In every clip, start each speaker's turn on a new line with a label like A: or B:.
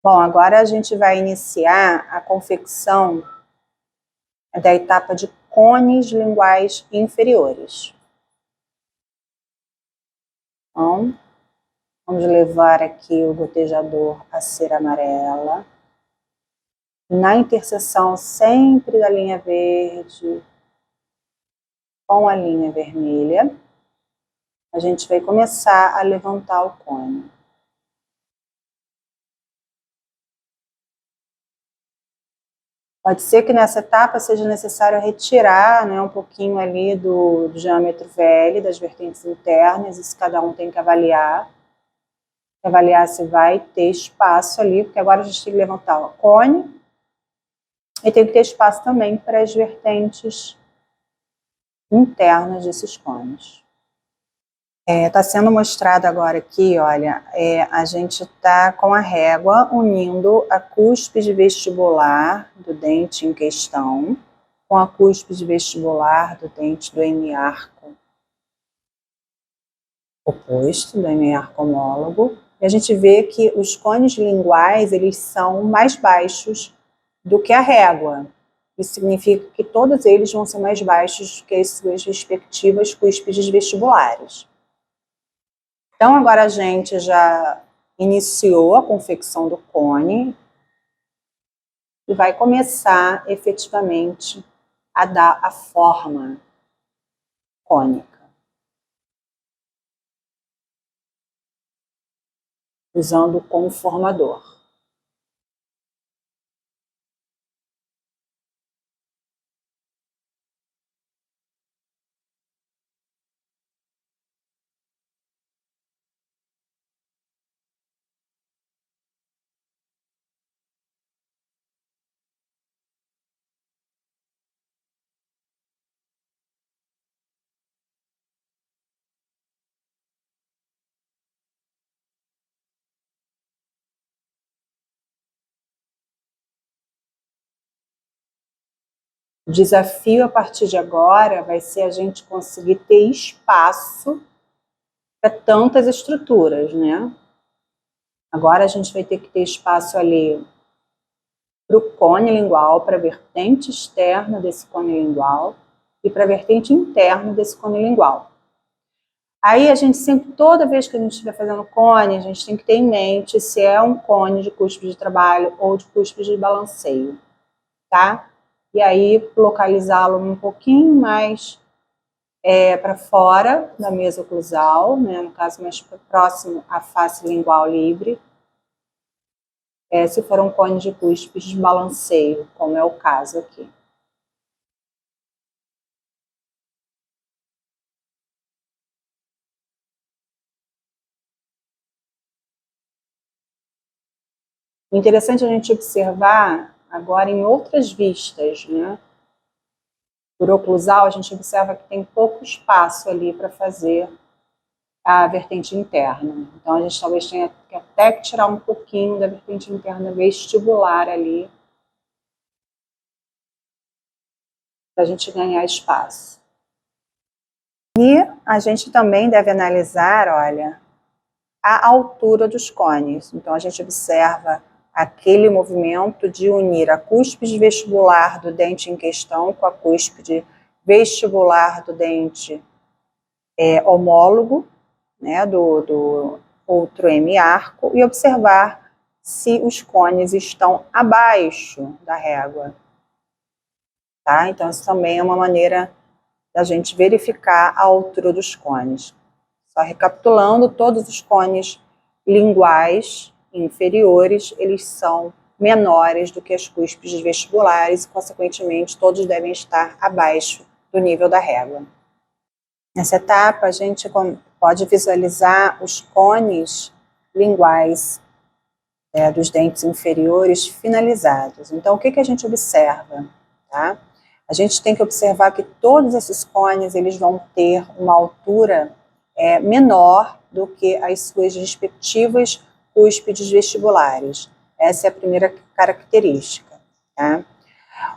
A: Bom, agora a gente vai iniciar a confecção da etapa de cones linguais inferiores. Então, vamos levar aqui o gotejador à cera amarela. Na interseção sempre da linha verde com a linha vermelha, a gente vai começar a levantar o cone. Pode ser que nessa etapa seja necessário retirar, né, um pouquinho ali do diâmetro VL, das vertentes internas, isso cada um tem que avaliar. Avaliar se vai ter espaço ali, porque agora a gente tem que levantar o cone e tem que ter espaço também para as vertentes internas desses cones. Está sendo mostrado agora aqui, olha, a gente está com a régua unindo a cúspide vestibular do dente em questão com a cúspide vestibular do dente do hemiarco oposto, do hemiarco homólogo, e a gente vê que os cones linguais, eles são mais baixos do que a régua. Isso significa que todos eles vão ser mais baixos do que as suas respectivas cúspides vestibulares. Então, agora a gente já iniciou a confecção do cone e vai começar efetivamente a dar a forma cônica, usando o conformador. O desafio a partir de agora vai ser a gente conseguir ter espaço para tantas estruturas, né? Agora a gente vai ter que ter espaço ali para o cone lingual, para a vertente externa desse cone lingual e para a vertente interna desse cone lingual. Aí a gente sempre, toda vez que a gente estiver fazendo cone, a gente tem que ter em mente se é um cone de cúspide de trabalho ou de cúspide de balanceio, tá? E aí localizá-lo um pouquinho mais para fora da mesa oclusal, né? No caso mais próximo à face lingual livre. Se for um cone de cúspide de balanceio, como é o caso aqui. O interessante é a gente observar agora em outras vistas, né? Por oclusal, a gente observa que tem pouco espaço ali para fazer a vertente interna. Então, a gente talvez tenha que até tirar um pouquinho da vertente interna vestibular ali, para a gente ganhar espaço. E a gente também deve analisar, olha, a altura dos cones. Então, a gente observa aquele movimento de unir a cúspide vestibular do dente em questão com a cúspide vestibular do dente homólogo, né, do outro hemiarco, e observar se os cones estão abaixo da régua. Tá? Então, isso também é uma maneira da gente verificar a altura dos cones. Só recapitulando, todos os cones linguais inferiores, eles são menores do que as cúspides vestibulares e, consequentemente, todos devem estar abaixo do nível da régua. Nessa etapa, a gente pode visualizar os cones linguais dos dentes inferiores finalizados. Então, o que a gente observa? Tá? A gente tem que observar que todos esses cones eles vão ter uma altura menor do que as suas respectivas cúspides vestibulares. Essa é a primeira característica. Tá?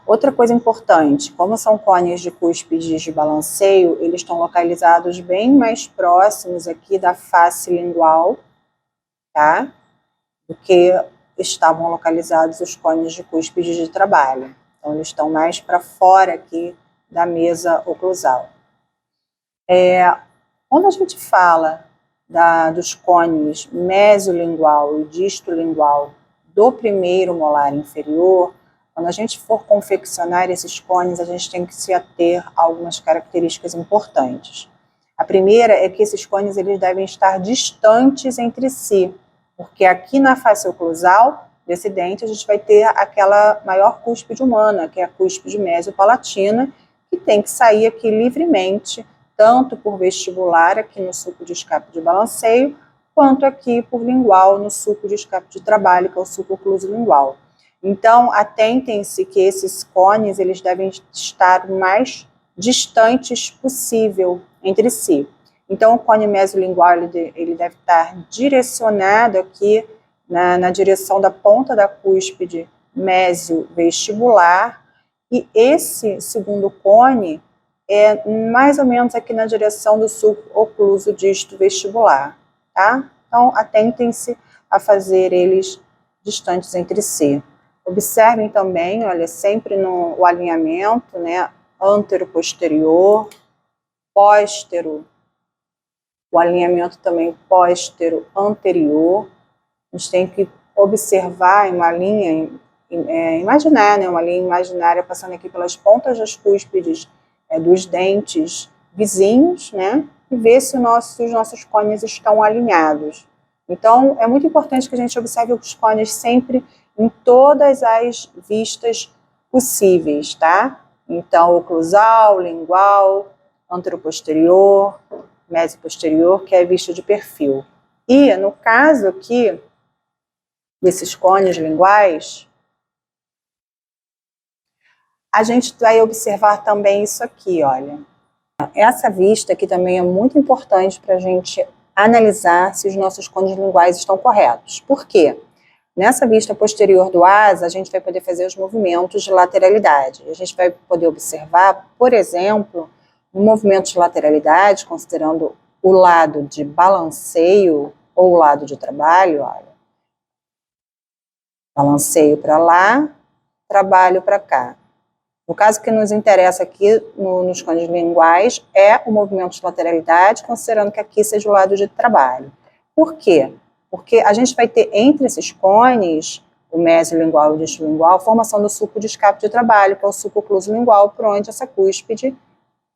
A: Outra coisa importante, como são cones de cúspides de balanceio, eles estão localizados bem mais próximos aqui da face lingual, tá? Do que estavam localizados os cones de cúspide de trabalho. Então, eles estão mais para fora aqui da mesa oclusal. Quando a gente fala dos cones mesiolingual e distolingual do primeiro molar inferior, quando a gente for confeccionar esses cones, a gente tem que se ater a algumas características importantes. A primeira é que esses cones eles devem estar distantes entre si, porque aqui na face oclusal desse dente a gente vai ter aquela maior cúspide humana, que é a cúspide mesiopalatina, que tem que sair aqui livremente, tanto por vestibular aqui no sulco de escape de balanceio, quanto aqui por lingual no sulco de escape de trabalho, que é o sulco ocluso lingual. Então, atentem-se que esses cones eles devem estar o mais distantes possível entre si. Então, o cone mesiolingual ele deve estar direcionado aqui na direção da ponta da cúspide mesio-vestibular, e esse segundo cone é mais ou menos aqui na direção do sulco ocluso disto vestibular, tá? Então, atentem-se a fazer eles distantes entre si. Observem também, olha, sempre no alinhamento, né, antero-posterior, póstero, o alinhamento também póstero-anterior. A gente tem que observar uma linha, imaginar, né, uma linha imaginária passando aqui pelas pontas das cúspides dos dentes vizinhos, né, e ver se os nossos cones estão alinhados. Então, é muito importante que a gente observe os cones sempre em todas as vistas possíveis, tá? Então, oclusal, lingual, anteroposterior, mesioposterior, que é a vista de perfil. E, no caso aqui, desses cones linguais, a gente vai observar também isso aqui, olha. Essa vista aqui também é muito importante para a gente analisar se os nossos cones linguais estão corretos. Por quê? Nessa vista posterior do asa, a gente vai poder fazer os movimentos de lateralidade. A gente vai poder observar, por exemplo, no movimento de lateralidade, considerando o lado de balanceio ou o lado de trabalho, olha. Balanceio para lá, trabalho para cá. No caso que nos interessa aqui nos cones linguais é o movimento de lateralidade, considerando que aqui seja o lado de trabalho. Por quê? Porque a gente vai ter entre esses cones, o mesiolingual e o distolingual, a formação do sulco de escape de trabalho, que é o sulco ocluso lingual, por onde essa cúspide,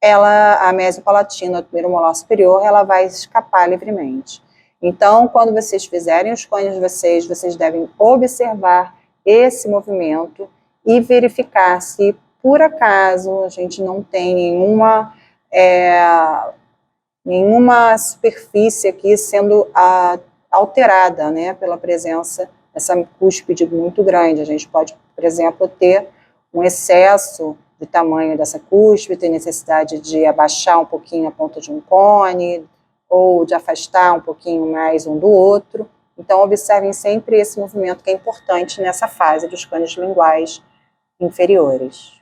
A: a mesiopalatina, o primeiro molar superior, ela vai escapar livremente. Então, quando vocês fizerem os cones de vocês devem observar esse movimento e verificar se, por acaso, a gente não tem nenhuma superfície aqui sendo alterada, né, pela presença dessa cúspide muito grande. A gente pode, por exemplo, ter um excesso de tamanho dessa cúspide, ter necessidade de abaixar um pouquinho a ponta de um cone, ou de afastar um pouquinho mais um do outro. Então, observem sempre esse movimento que é importante nessa fase dos cones linguais inferiores.